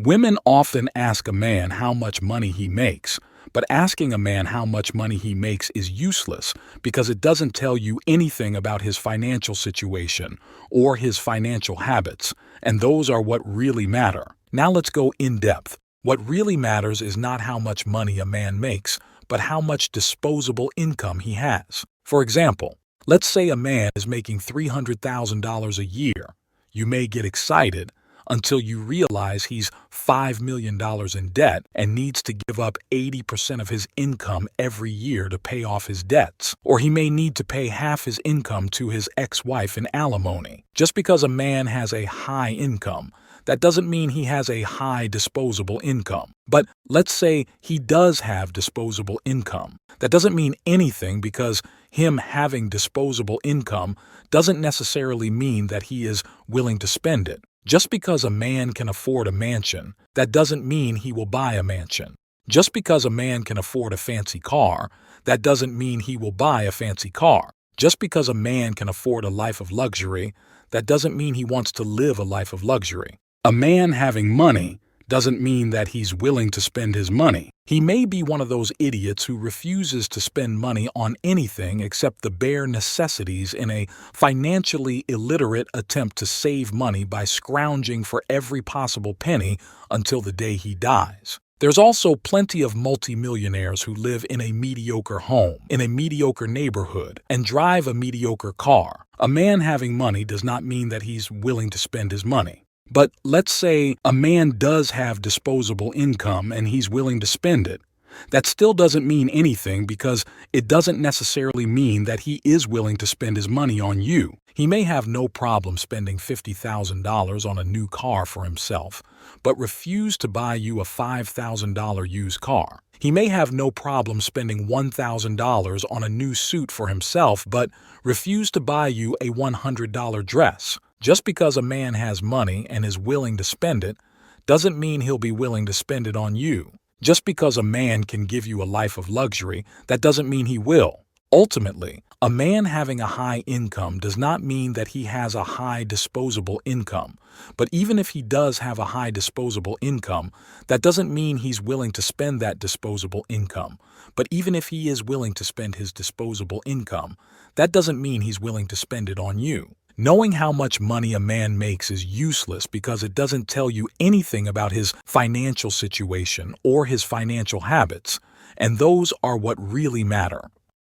Women often ask a man how much money he makes, but asking a man how much money he makes is useless because it doesn't tell you anything about his financial situation or his financial habits, and those are what really matter. Now let's go in depth. What really matters is not how much money a man makes, but how much disposable income he has. For example, let's say a man is making $300,000 a year. You may get excited until you realize he's $5 million in debt and needs to give up 80% of his income every year to pay off his debts. Or he may need to pay half his income to his ex-wife in alimony. Just because a man has a high income, that doesn't mean he has a high disposable income. But let's say he does have disposable income. That doesn't mean anything because him having disposable income doesn't necessarily mean that he is willing to spend it. Just because a man can afford a mansion, that doesn't mean he will buy a mansion. Just because a man can afford a fancy car, that doesn't mean he will buy a fancy car. Just because a man can afford a life of luxury, that doesn't mean he wants to live a life of luxury. A man having money doesn't mean that he's willing to spend his money. He may be one of those idiots who refuses to spend money on anything except the bare necessities in a financially illiterate attempt to save money by scrounging for every possible penny until the day he dies. There's also plenty of multimillionaires who live in a mediocre home, in a mediocre neighborhood, and drive a mediocre car. A man having money does not mean that he's willing to spend his money. But let's say a man does have disposable income and he's willing to spend it. That still doesn't mean anything because it doesn't necessarily mean that he is willing to spend his money on you. He may have no problem spending $50,000 on a new car for himself, but refuse to buy you a $5,000 used car. He may have no problem spending $1,000 on a new suit for himself, but refuse to buy you a $100 dress. Just because a man has money and is willing to spend it doesn't mean he'll be willing to spend it on you. Just because a man can give you a life of luxury, that doesn't mean he will. Ultimately, a man having a high income does not mean that he has a high disposable income. But even if he does have a high disposable income, that doesn't mean he's willing to spend that disposable income. But even if he is willing to spend his disposable income, that doesn't mean he's willing to spend it on you. Knowing how much money a man makes is useless because it doesn't tell you anything about his financial situation or his financial habits, and those are what really matter.